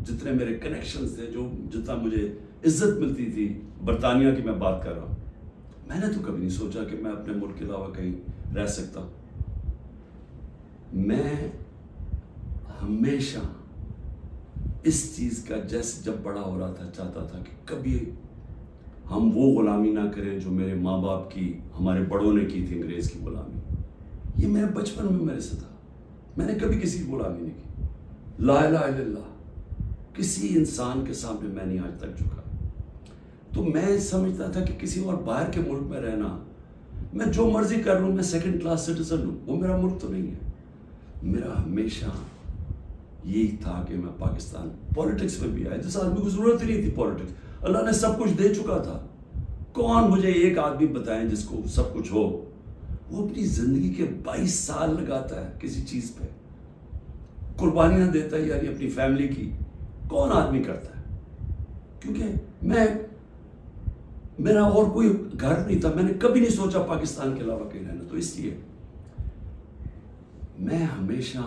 جتنے میرے کنیکشنز تھے, جو جتنا مجھے عزت ملتی تھی, برطانیہ کی میں بات کر رہا ہوں, میں نے تو کبھی نہیں سوچا کہ میں اپنے ملک کے علاوہ کہیں رہ سکتا ہوں. میں ہمیشہ اس چیز کا جیسے جب بڑا ہو رہا تھا چاہتا تھا کہ کبھی ہم وہ غلامی نہ کریں جو میرے ماں باپ کی, ہمارے بڑوں نے کی تھی, انگریز کی غلامی. یہ میرے بچپن میں میرے سے تھا, میں نے کبھی کسی کی غلامی نہیں کی. لا الہ الا اللہ, کسی انسان کے سامنے میں نہیں آج تک جھکا. تو میں سمجھتا تھا کہ کسی اور باہر کے ملک میں رہنا, میں جو مرضی کر لوں, میں سیکنڈ کلاس سٹیزن ہوں, وہ میرا ملک تو نہیں ہے. میرا ہمیشہ یہی تھا کہ میں پاکستان, پولیٹکس میں بھی آیا جس آدمی کو ضرورت ہی نہیں تھی پولیٹکس, اللہ نے سب کچھ دے چکا تھا. کون مجھے ایک آدمی بتائیں جس کو سب کچھ ہو, وہ اپنی زندگی کے 22 سال لگاتا ہے کسی چیز پہ, قربانیاں دیتا ہے, یعنی اپنی فیملی کی. کون آدمی کرتا ہے؟ کیونکہ میرا اور کوئی گھر نہیں تھا, میں نے کبھی نہیں سوچا پاکستان کے علاوہ کہیں رہنا. تو اس لیے میں ہمیشہ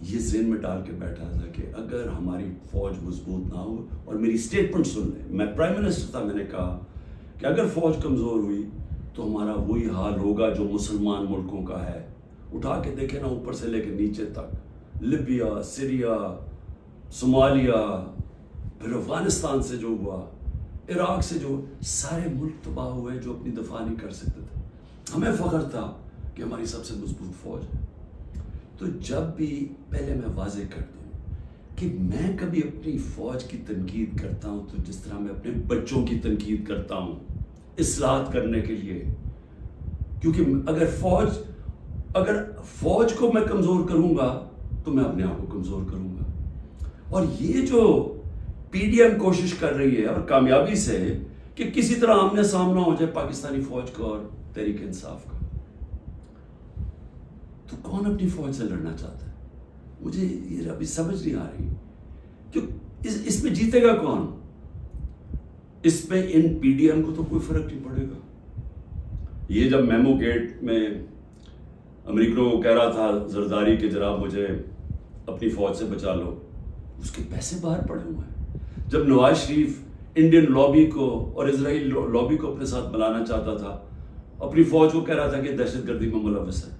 یہ ذہن میں ڈال کے بیٹھا تھا کہ اگر ہماری فوج مضبوط نہ ہو, اور میری سٹیٹمنٹ سن لیں, میں پرائم منسٹر تھا, میں نے کہا کہ اگر فوج کمزور ہوئی تو ہمارا وہی حال ہوگا جو مسلمان ملکوں کا ہے. اٹھا کے دیکھیں نا, اوپر سے لے کے نیچے تک, لیبیا, سیریا, صومالیہ, پھر افغانستان سے جو ہوا, عراق سے جو, سارے ملک تباہ ہوئے جو اپنی دفاع نہیں کر سکتے تھے. ہمیں فخر تھا کہ ہماری سب سے مضبوط فوج ہے. تو جب بھی, پہلے میں واضح کر دوں کہ میں کبھی اپنی فوج کی تنقید کرتا ہوں تو جس طرح میں اپنے بچوں کی تنقید کرتا ہوں اصلاحات کرنے کے لیے. کیونکہ اگر فوج کو میں کمزور کروں گا تو میں اپنے آپ کو کمزور کروں گا. اور یہ جو پی ڈی ایم کوشش کر رہی ہے, اور کامیابی سے, کہ کسی طرح آمنے سامنا ہو جائے پاکستانی فوج کو اور تحریک انصاف کا, تو کون اپنی فوج سے لڑنا چاہتا ہے؟ مجھے یہ ابھی سمجھ نہیں آ رہی کہ اس میں جیتے گا کون؟ اس میں ان پی ڈی ایم کو تو کوئی فرق نہیں پڑے گا. یہ جب میمو گیٹ میں امریکہ کو کہہ رہا تھا زرداری کہ جناب مجھے اپنی فوج سے بچا لو, اس کے پیسے باہر پڑے ہوئے ہیں. جب نواز شریف انڈین لابی کو اور اسرائیل لابی کو اپنے ساتھ ملانا چاہتا تھا, اپنی فوج کو کہہ رہا تھا کہ دہشت گردی میں ملوث ہے,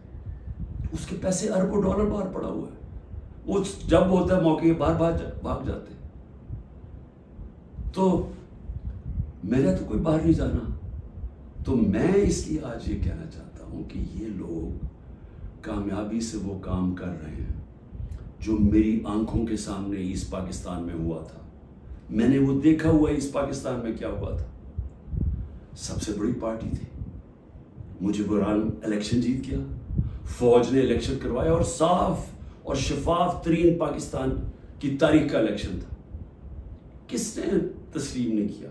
اس کے پیسے اربوں ڈالر باہر پڑا ہوا ہے. وہ جب ہوتا ہے موقع باہر بھاگ جاتے. تو میرا تو کوئی باہر نہیں جانا. تو میں اس لیے آج یہ کہنا چاہتا ہوں کہ یہ لوگ کامیابی سے وہ کام کر رہے ہیں جو میری آنکھوں کے سامنے ایسٹ پاکستان میں ہوا تھا. میں نے وہ دیکھا ہوا ایسٹ پاکستان میں کیا ہوا تھا. سب سے بڑی پارٹی تھی, مجھب الرحمان الیکشن جیت گیا, فوج نے الیکشن کروایا, اور صاف اور شفاف ترین پاکستان کی تاریخ کا الیکشن تھا. کس نے تسلیم نہیں کیا؟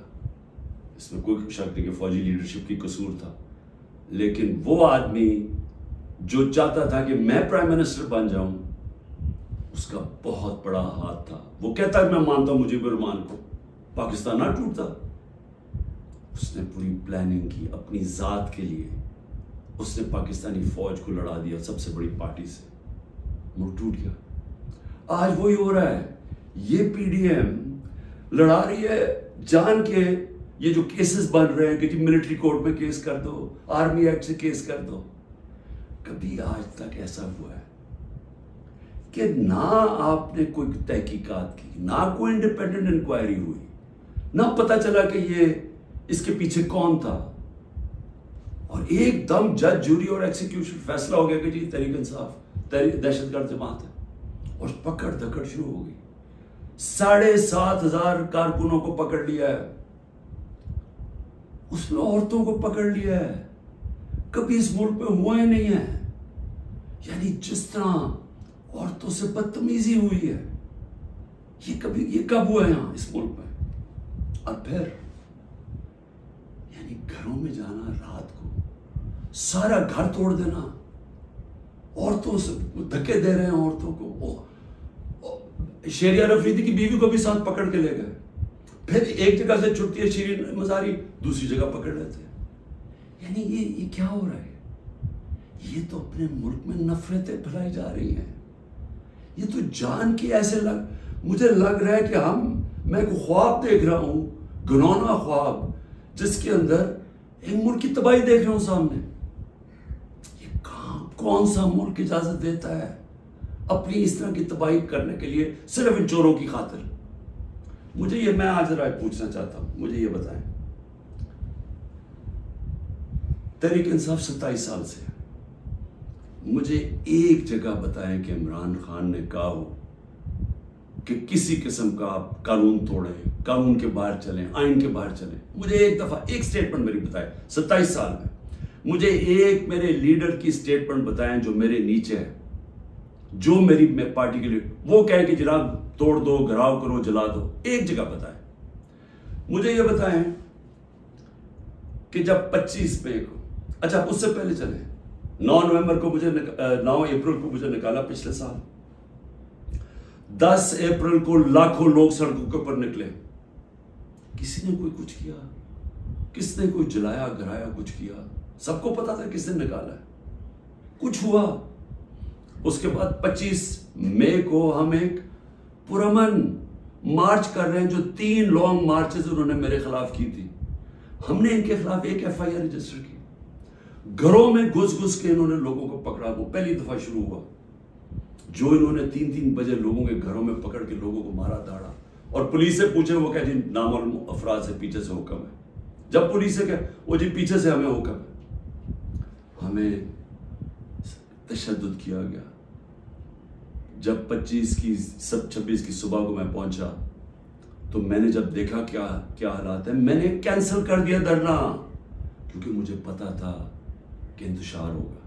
اس میں کوئی شک نہیں کہ فوجی لیڈرشپ کی قصور تھا, لیکن وہ آدمی جو چاہتا تھا کہ میں پرائم منسٹر بن جاؤں, اس کا بہت بڑا ہاتھ تھا. وہ کہتا ہے میں مانتا ہوں مجھب الرحمان کو, پاکستان نہ ٹوٹتا. اس نے پوری پلاننگ کی اپنی ذات کے لیے, اس نے پاکستانی فوج کو لڑا دیا سب سے بڑی پارٹی سے, ملک ٹوٹ گیا. آج وہی ہو رہا ہے. یہ پی ڈی ایم لڑا رہی ہے جان کے, یہ جو کیسز بن رہے ہیں کہ جی ملٹری کورٹ میں کیس کر دو, آرمی ایکٹ سے کیس کر دو. کبھی آج تک ایسا ہوا ہے کہ نہ آپ نے کوئی تحقیقات کی, نہ کوئی انڈیپینڈنٹ انکوائری ہوئی, نہ پتہ چلا کہ یہ اس کے پیچھے کون تھا, اور ایک دم جج, جوری اور ایکسیکیوشن فیصلہ ہو گیا کہ جی تحریک انصاف دہشت گرد جماعت ہے, اور پکڑ دھکڑ شروع ہو گئی. 7,500 کارکنوں کو پکڑ لیا ہے, اس میں عورتوں کو پکڑ لیا ہے. کبھی اس ملک میں ہوا ہی نہیں ہے. یعنی جس طرح عورتوں سے بدتمیزی ہوئی ہے, یہ کب ہوا ہے یہاں اس ملک میں؟ اور پھر یعنی گھروں میں جانا رات کو, سارا گھر توڑ دینا, عورتوں سے دھکے دے رہے ہیں عورتوں کو. شہریار افریدی کی بیوی کو بھی ساتھ پکڑ کے لے گئے, پھر ایک جگہ سے چھٹتی ہے شیرین مزاری, دوسری جگہ پکڑ لیتے ہیں. یعنی یہ کیا ہو رہا ہے؟ یہ تو اپنے ملک میں نفرتیں پھیلائی جا رہی ہیں. یہ تو جان کی ایسے مجھے لگ رہا ہے کہ میں کو خواب دیکھ رہا ہوں، گنونا خواب، جس کے اندر ایک ملک کی تباہی دیکھ رہا ہوں سامنے۔ یہ کون سا ملک اجازت دیتا ہے اپنی اس طرح کی تباہی کرنے کے لیے صرف ان چوروں کی خاطر؟ میں آج ذرا پوچھنا چاہتا ہوں، مجھے یہ بتائیں، تحریک انصاف 27 سال سے ہے، مجھے ایک جگہ بتائیں کہ عمران خان نے کہا ہو کہ کسی قسم کا آپ قانون توڑیں، قانون کے باہر چلیں، آئین کے باہر چلیں؟ مجھے ایک دفعہ ایک سٹیٹمنٹ میری بتائیں 27 سال میں، مجھے ایک میرے لیڈر کی سٹیٹمنٹ بتائیں جو میرے نیچے ہے، جو میری پارٹی کے لیے وہ کہیں کہ جناب توڑ دو، گھراؤ کرو، جلا دو۔ ایک جگہ بتائیں۔ مجھے یہ بتائیں کہ جب 25 مئی کو، اچھا اس سے پہلے چلیں، 9 اپریل کو مجھے نکالا پچھلے سال، 10 اپریل کو لاکھوں لوگ سڑکوں کے اوپر نکلے، کسی نے کوئی کچھ کیا؟ کس نے کوئی جلایا گھرایا کچھ کیا؟ سب کو پتا تھا کس نے نکالا ہے، کچھ ہوا؟ اس کے بعد 25 مئی کو ہم ایک پرامن مارچ کر رہے ہیں، جو 3 لانگ مارچز انہوں نے میرے خلاف کی تھی، ہم نے ان کے خلاف ایک FIR رجسٹر کی، گھروں میں گھس کے انہوں نے لوگوں کو پکڑا، وہ پہلی دفعہ شروع ہوا، جو انہوں نے 3 بجے لوگوں کے گھروں میں پکڑ کے لوگوں کو مارا داڑا، اور پولیس سے پوچھے وہ کہ جی نامعلوم افراد سے پیچھے سے حکم ہے، جب پولیس سے کہ وہ جی پیچھے سے ہمیں حکم ہے، ہمیں تشدد کیا گیا۔ جب 26 کی صبح کو میں پہنچا تو میں نے جب دیکھا کیا حالات ہیں، میں نے کینسل کر دیا دھرنا، کیونکہ مجھے پتا تھا کہ انتشار ہوگا۔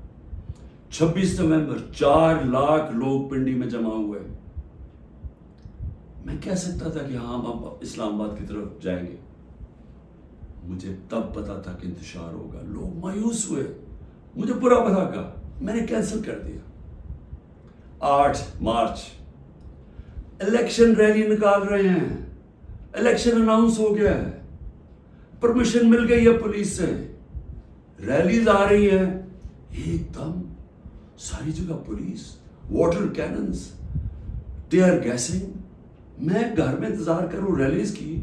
26 نومبر 4 لاکھ لوگ پنڈی میں جمع ہوئے، میں کہہ سکتا تھا کہ ہاں ہم اسلام آباد کی طرف جائیں گے، مجھے تب پتا تھا کہ انتشار ہوگا، لوگ مایوس ہوئے، مجھے برا بھلا کہا، میں نے کینسل کر دیا۔ 8 مارچ الیکشن ریلی نکال رہے ہیں، الیکشن اناؤنس ہو گیا ہے، پرمیشن مل گئی ہے پولیس سے، ریلیز آ رہی ہیں، ایک دم ساری جگہ police, water cannons, tear gassing. میں گھر میں انتظار کروں ریلیز کی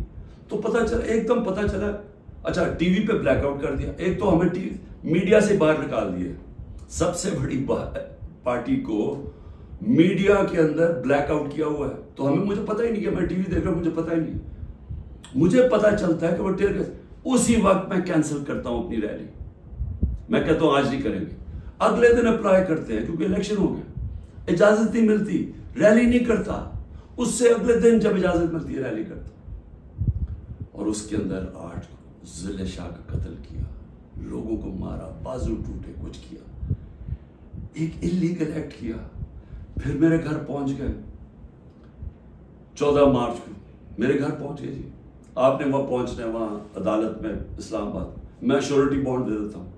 تو ایک دم پتہ چلا، اچھا ٹی وی پہ بلیک آؤٹ کر دیا، ایک تو ہمیں میڈیا سے باہر نکال دیے، سب سے بڑی پارٹی کو میڈیا کے اندر بلیک آؤٹ کیا ہوا ہے، تو مجھے پتہ ہی نہیں کہ میں ٹی وی دیکھ رہا ہوں، مجھے پتہ ہی نہیں، مجھے پتہ چلتا ہے کہ وہ ٹیئر گیس، اسی وقت میں کینسل کرتا ہوں اپنی ریلی، میں کہتا ہوں آج نہیں کریں گے، اگلے دن اپلائی کرتے ہیں کیونکہ الیکشن ہو گیا، اجازت نہیں ملتی، ریلی نہیں کرتا، اس سے اگلے دن جب اجازت ملتی ہے ریلی کرتا، اور اس کے اندر 8 ضلع شاہ کا قتل کیا، لوگوں کو مارا، بازو ٹوٹے، کچھ کیا، ایک انلیگل ایکٹ کیا۔ پھر میرے گھر پہنچ گئے 14 مارچ کو میرے گھر پہنچ گئے، جی آپ نے وہاں پہنچنا ہے، وہاں عدالت میں اسلام آباد، میں شیورٹی بانڈ دے دیتا ہوں،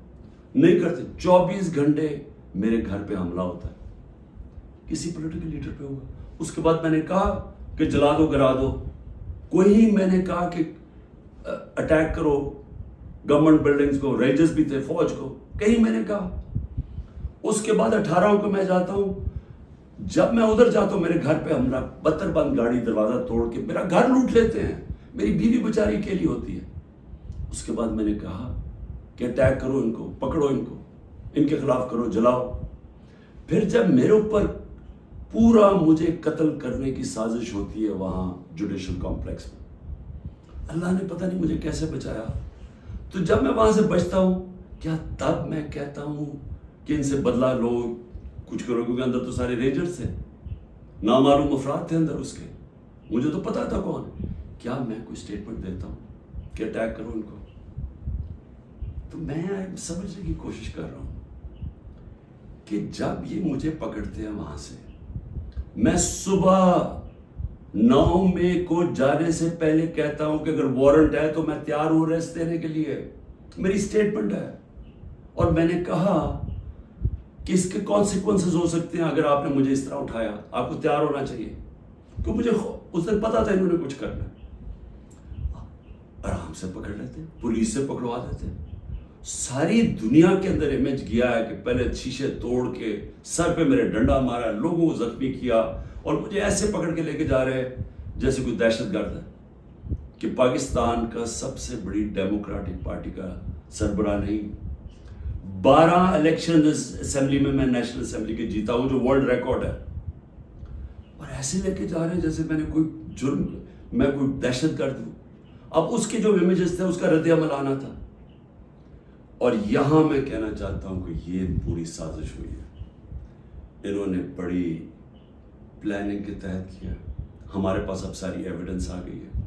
نہیں کرتے، 24 گھنٹے میرے گھر پہ حملہ ہوتا ہے، کسی پولیٹیکل لیڈر پہ ہوا۔ اس کے بعد میں نے کہا کہ جلا دو، گرا دو، کوئی میں نے کہا کہ اٹیک کرو گورنمنٹ بلڈنگز کو، رینجرز بھی تھے، فوج کو، کہیں میں نے کہا۔ اس کے بعد 18 کو میں جاتا ہوں، جب میں ادھر جاتا ہوں میرے گھر پہ حملہ، بتر بند گاڑی دروازہ توڑ کے میرا گھر لوٹ لیتے ہیں، میری بیوی بیچاری اکیلی ہوتی ہے۔ اس کے بعد میں نے کہا کہ اٹیک کرو ان کو، پکڑو ان کو، ان کے خلاف کرو، جلاؤ۔ پھر جب میرے اوپر پورا مجھے قتل کرنے کی سازش ہوتی ہے وہاں جوڈیشل کمپلیکس میں، اللہ نے پتہ نہیں مجھے کیسے بچایا۔ تو جب میں وہاں سے بچتا ہوں، کیا تب میں کہتا ہوں کہ ان سے بدلہ لو، کچھ کرو، کیونکہ اندر تو سارے رینجرز تھے، نامعلوم افراد تھے اندر اس کے، مجھے تو پتا تھا کون، کیا میں کوئی سٹیٹمنٹ دیتا ہوں کہ اٹیک کرو ان کو؟ تو میں سمجھنے کی کوشش کر رہا ہوں کہ جب یہ مجھے پکڑتے ہیں وہاں سے، میں صبح 9 مئی کو جانے سے پہلے کہتا ہوں کہ اگر وارنٹ ہے تو میں تیار ہوں ریسٹ دینے کے لیے، میری سٹیٹمنٹ ہے، اور میں نے کہا کہ اس کے کانسیکوینسز ہو سکتے ہیں اگر آپ نے مجھے اس طرح اٹھایا، آپ کو تیار ہونا چاہیے، کیونکہ مجھے اس دن پتا تھا انہوں نے کچھ کرنا ہے۔ آرام سے پکڑ لیتے، پولیس سے پکڑوا دیتے، ساری دنیا کے اندر امیج گیا ہے کہ پہلے شیشے توڑ کے سر پہ میرے ڈنڈا مارا، لوگوں کو زخمی کیا، اور مجھے ایسے پکڑ کے لے کے جا رہے ہیں جیسے کوئی دہشت گرد ہے، کہ پاکستان کا سب سے بڑی ڈیموکریٹک پارٹی کا سربراہ نہیں۔ 12 الیکشن اسمبلی میں نیشنل اسمبلی کے جیتا ہوں، جو ورلڈ ریکارڈ ہے، اور ایسے لے کے جا رہے ہیں جیسے میں نے کوئی جرم، میں کوئی دہشت گرد ہوں۔ اب اس کے جو امیجز تھے اس کا رد عمل آنا تھا، اور یہاں میں کہنا چاہتا ہوں کہ یہ پوری سازش ہوئی ہے، انہوں نے بڑی پلاننگ کے تحت کیا۔ ہمارے پاس اب ساری ایویڈنس آ گئی ہے،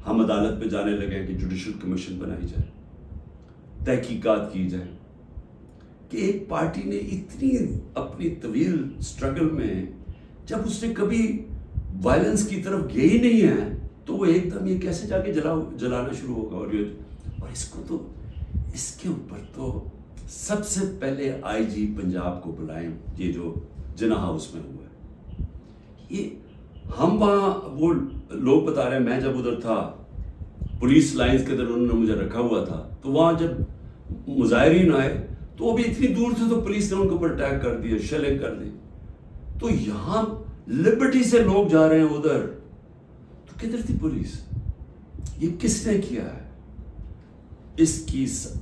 ہم عدالت میں جانے لگے ہیں کہ جوڈیشل کمیشن بنائی جائے، تحقیقات کی جائے کہ ایک پارٹی نے اتنی اپنی طویل سٹرگل میں، جب اس نے کبھی وائلنس کی طرف گئی ہی نہیں ہے، تو وہ ایک دم یہ کیسے جا کے جلانا شروع ہوگا؟ اور اس کو تو، اس کے اوپر تو سب سے پہلے آئی جی پنجاب کو بلائیں، یہ جو جناح ہاؤس میں ہوا ہے۔ یہ ہم وہاں، وہ لوگ بتا رہے ہیں، میں جب ادھر تھا پولیس لائنز کے اندر انہوں نے مجھے رکھا ہوا تھا، تو وہاں جب مظاہرین آئے تو وہ بھی اتنی دور تھے تو پولیس نے ان کے اوپر اٹیک کر دیا، شیلنگ کر دی۔ تو یہاں لبرٹی سے لوگ جا رہے ہیں ادھر، تو کدھر تھی پولیس؟ یہ کس نے کیا ہے؟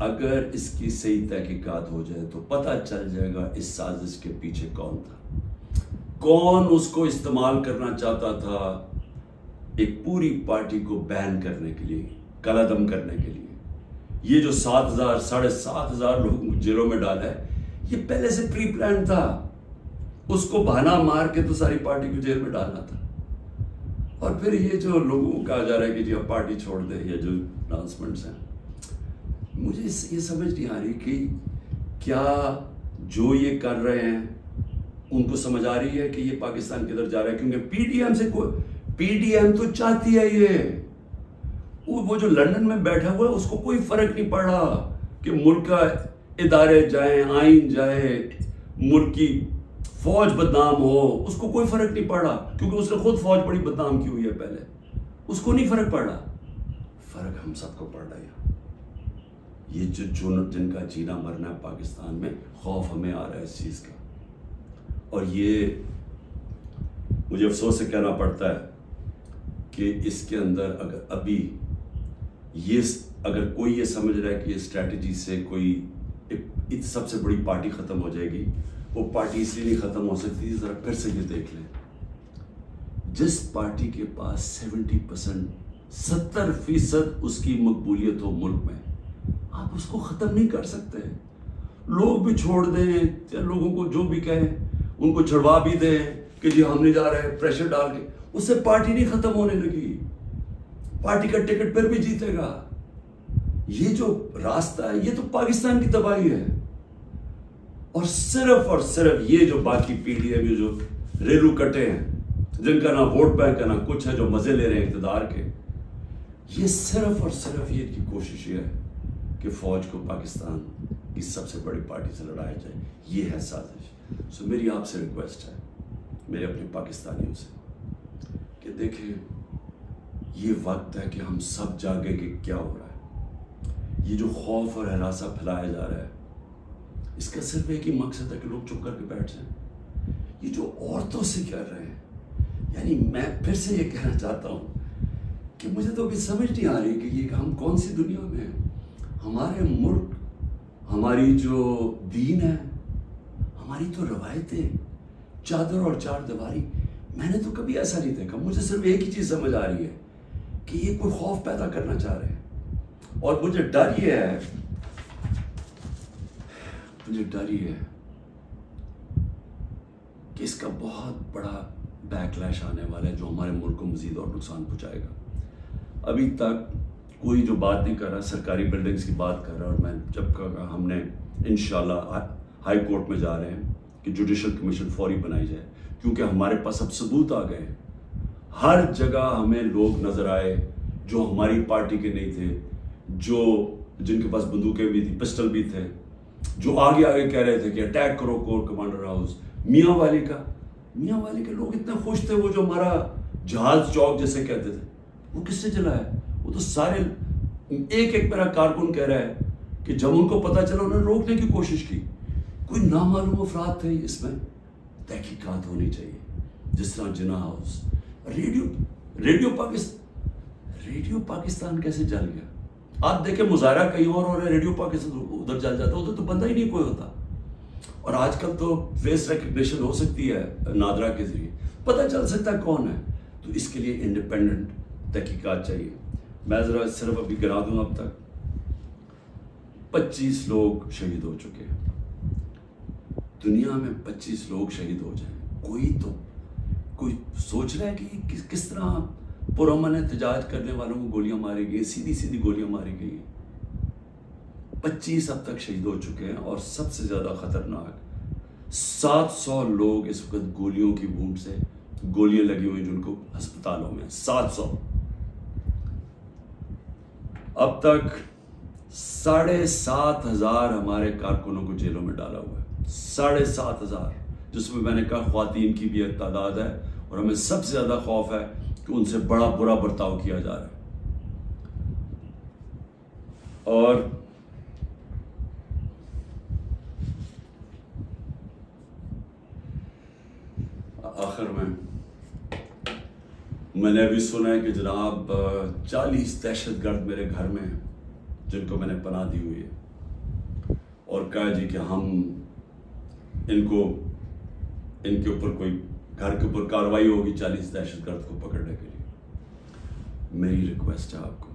اگر اس کی صحیح تحقیقات ہو جائے تو پتہ چل جائے گا اس سازش کے پیچھے کون تھا، کون اس کو استعمال کرنا چاہتا تھا ایک پوری پارٹی کو بین کرنے کے لیے، قلعدم کرنے کے لیے۔ یہ جو 7,000 7,500 لوگ جیلوں میں ڈالا ہے، یہ پہلے سے پری پلان تھا، اس کو بہانہ مار کے تو ساری پارٹی کو جیل میں ڈالنا تھا۔ اور پھر یہ جو لوگوں کو کہا جا رہا ہے کہ جی اب پارٹی چھوڑ دے، یا جو اناؤنسمنٹس ہیں، مجھے یہ سمجھ نہیں آ رہی کہ کیا جو یہ کر رہے ہیں ان کو سمجھ آ رہی ہے کہ یہ پاکستان کدھر جا رہا ہے؟ کیونکہ پی ڈی ایم تو چاہتی ہے یہ، وہ جو لندن میں بیٹھا ہوا ہے اس کو کوئی فرق نہیں پڑ رہا کہ ملک کا ادارے جائیں، آئین جائے، ملک کی فوج بدنام ہو، اس کو کوئی فرق نہیں پڑ رہا، کیونکہ اس نے خود فوج بڑی بدنام کی ہوئی ہے پہلے، اس کو نہیں فرق پڑ رہا۔ فرق ہم سب کو پڑ رہا ہے۔ یہ جن کا جینا مرنا ہے پاکستان میں، خوف ہمیں آ رہا ہے اس چیز کا، اور یہ مجھے افسوس سے کہنا پڑتا ہے کہ اس کے اندر اگر کوئی یہ سمجھ رہا ہے کہ یہ اسٹریٹجی سے کوئی سب سے بڑی پارٹی ختم ہو جائے گی، وہ پارٹی اس لیے نہیں ختم ہو سکتی۔ ذرا پھر سے یہ دیکھ لیں، جس پارٹی کے پاس 70% اس کی مقبولیت ہو ملک میں، آپ اس کو ختم نہیں کر سکتے۔ لوگ بھی چھوڑ دیں، یا لوگوں کو جو بھی کہیں ان کو چھڑوا بھی دیں کہ جی ہم نہیں جا رہے، پریشر ڈال کے، اس سے پارٹی نہیں ختم ہونے لگی، پارٹی کا ٹکٹ پھر بھی جیتے گا۔ یہ جو راستہ ہے یہ تو پاکستان کی تباہی ہے، اور صرف یہ جو باقی پی ڈی ایم جو ریلو کٹے ہیں، جن کا نہ ووٹ بینک ہے نہ کچھ ہے، جو مزے لے رہے ہیں اقتدار کے، یہ صرف یہ کی کوشش یہ ہے کہ فوج کو پاکستان کی سب سے بڑی پارٹی سے لڑایا جائے۔ یہ ہے سازش۔ میری آپ سے ریکویسٹ ہے، میرے اپنے پاکستانیوں سے، کہ دیکھیں یہ وقت ہے کہ ہم سب جاگیں کہ کیا ہو رہا ہے۔ یہ جو خوف اور ہراسہ پھیلایا جا رہا ہے، اس کا صرف ایک ہی مقصد ہے کہ لوگ چپ کر کے بیٹھ جائیں۔ یہ جو عورتوں سے کر رہے ہیں، یعنی میں پھر سے یہ کہنا چاہتا ہوں کہ مجھے تو ابھی سمجھ نہیں آ رہی کہ یہ ہم کون سی دنیا میں ہیں۔ ہمارے ملک، ہماری جو دین ہے، ہماری تو روایتیں، چادر اور چار دیواری، میں نے تو کبھی ایسا نہیں دیکھا۔ مجھے صرف ایک ہی چیز سمجھ آ رہی ہے کہ یہ کوئی خوف پیدا کرنا چاہ رہے ہیں، اور مجھے ڈر یہ ہے کہ اس کا بہت بڑا بیک لیش آنے والا ہے، جو ہمارے ملک کو مزید اور نقصان پہنچائے گا۔ ابھی تک کوئی جو بات نہیں کر رہا، سرکاری بلڈنگز کی بات کر رہا، اور میں جب کہا ہم نے انشاءاللہ ہائی کورٹ میں جا رہے ہیں کہ جوڈیشل کمیشن فوری بنائی جائے، کیونکہ ہمارے پاس اب ثبوت آ گئے ہیں۔ ہر جگہ ہمیں لوگ نظر آئے جو ہماری پارٹی کے نہیں تھے، جن کے پاس بندوقیں بھی تھی، پسٹل بھی تھے، جو آگے کہہ رہے تھے کہ اٹیک کرو کور کمانڈر ہاؤس۔ میاں والی کے لوگ اتنے خوش تھے، وہ جو ہمارا جہاز چوک جیسے کہتے تھے، وہ کس سے چلا ہے؟ وہ تو سارے ایک میرا کارکن کہہ رہا ہے کہ جب ان کو پتا چلا انہوں نے روکنے کی کوشش کی. کوئی نامعلوم افراد تھے. اس میں تحقیقات ہونی چاہیے. جس طرح جناح ہاؤس, ریڈیو پاکستان کیسے جل گیا؟ آپ دیکھیں مظاہرہ کہیں اور ہو رہا ہے, ریڈیو پاکستان ادھر جل جاتا ہے, ادھر تو بندہ ہی نہیں کوئی ہوتا. اور آج کل تو فیس ریکگنیشن ہو سکتی ہے نادرا کے ذریعے, پتہ چل سکتا ہے کون ہے. تو اس کے لیے انڈیپینڈنٹ تحقیقات چاہیے. میں ذرا صرف ابھی گنا دوں, اب تک 25 لوگ شہید ہو چکے ہیں. دنیا میں 25 لوگ شہید ہو جائیں, کوئی سوچ رہا ہے کہ کس طرح پرامن احتجاج کرنے والوں کو گولیاں ماری گئی, سیدھی گولیاں ماری گئی. 25 اب تک شہید ہو چکے ہیں. اور سب سے زیادہ خطرناک 700 لوگ اس وقت گولیوں کی وونڈ سے, گولیاں لگی ہوئی جن کو ہسپتالوں میں 700. اب تک 7,500 ہمارے کارکنوں کو جیلوں میں ڈالا ہوا ہے. 7,500, جس میں نے کہا خواتین کی بھی ایک تعداد ہے. اور ہمیں سب سے زیادہ خوف ہے کہ ان سے بڑا برا برتاؤ کیا جا رہا ہے. اور آخر میں نے ابھی سنا ہے کہ جناب 40 دہشت گرد میرے گھر میں ہیں جن کو میں نے پناہ دی ہوئی ہے, اور کہا جی کہ ہم ان کے اوپر کوئی گھر کے اوپر کارروائی ہوگی 40 دہشت گرد کو پکڑنے کے لیے. میری ریکویسٹ ہے آپ کو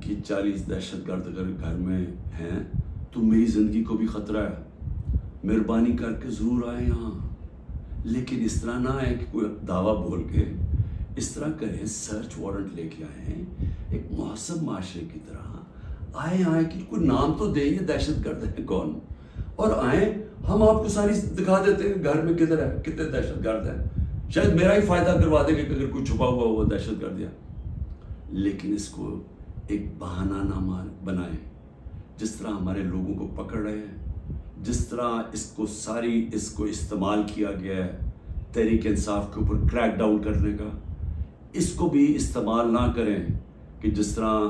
کہ 40 دہشت گرد اگر گھر میں ہیں تو میری زندگی کو بھی خطرہ ہے. مہربانی کر کے ضرور آئیں یہاں, لیکن اس طرح نہ آئے کہ کوئی دعویٰ بول کے, اس طرح کریں سرچ وارنٹ لے کے آئیں ایک مہذب معاشرے کی طرح. آئیں کہ کوئی نام تو دیں, یہ دہشت گرد ہے کون, اور آئیں ہم آپ کو ساری دکھا دیتے ہیں گھر میں کدھر ہے, کتنے دہشت گرد ہیں. شاید میرا ہی فائدہ کروا دیں گے کہ اگر کوئی چھپا ہوا وہ دہشت گرد ہے. لیکن اس کو ایک بہانہ نہ بنائیں. جس طرح ہمارے لوگوں کو پکڑ رہے ہیں, جس طرح اس کو استعمال کیا گیا ہے تحریک انصاف کے اوپر کریک ڈاؤن کرنے کا, اس کو بھی استعمال نہ کریں کہ جس طرح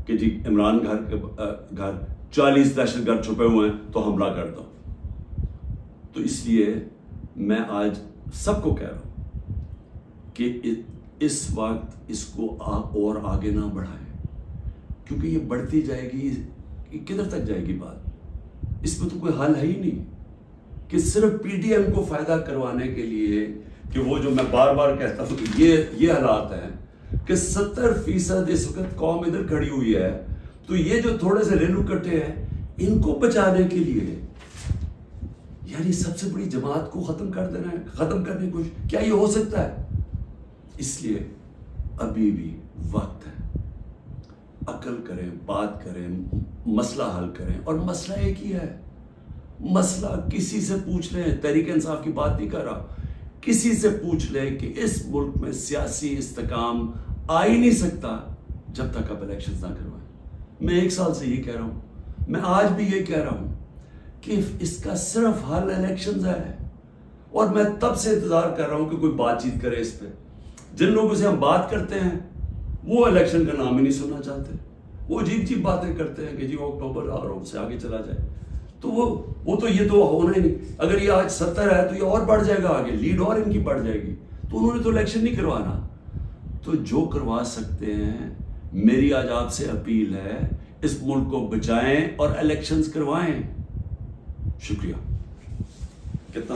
کہ جی عمران گھر 40 دہشت گرد چھپے ہوئے ہیں تو حملہ کر دو. تو اس لیے میں آج سب کو کہہ رہا ہوں کہ اس وقت اس کو اور آگے نہ بڑھائیں, کیونکہ یہ بڑھتی جائے گی, کدھر تک جائے گی بات. اس میں تو کوئی حل ہے ہی نہیں کہ صرف پی ڈی ایم کو فائدہ کروانے کے لیے, کہ وہ جو میں بار بار کہتا ہوں کہ یہ حالات ہیں کہ 70% اس وقت قوم ادھر کھڑی ہوئی ہے, تو یہ جو تھوڑے سے ریلو کٹے ہیں ان کو بچانے کے لیے یعنی سب سے بڑی جماعت کو ختم کر دینا ہے, ختم کرنے کی کوشش. کیا یہ ہو سکتا ہے؟ اس لیے ابھی بھی وقت ہے, عقل کریں, بات کریں, مسئلہ حل کریں. اور مسئلہ ایک ہی ہے, مسئلہ کسی سے پوچھ لیں, تحریک انصاف کی بات نہیں کر رہا, کسی سے پوچھ لیں کہ اس ملک میں سیاسی استحکام آ ہی نہیں سکتا جب تک آپ الیکشنز نہ کروائیں. میں 1 سال سے یہ کہہ رہا ہوں, میں آج بھی یہ کہہ رہا ہوں کہ اس کا صرف حل الیکشنز ہے. اور میں تب سے انتظار کر رہا ہوں کہ کوئی بات چیت کرے اس پہ. جن لوگوں سے ہم بات کرتے ہیں وہ الیکشن کا نام ہی نہیں سننا چاہتے, وہ عجیب باتیں کرتے ہیں کہ جی اکتوبر اور سے آگے چلا جائے. تو وہ تو یہ تو ہونا ہی نہیں. اگر یہ آج 70 ہے تو یہ اور بڑھ جائے گا آگے, لیڈ اور ان کی بڑھ جائے گی. تو انہوں نے تو الیکشن نہیں کروانا. تو جو کروا سکتے ہیں, میری آج آپ سے اپیل ہے, اس ملک کو بچائیں اور الیکشنز کروائیں. شکریہ. کتنا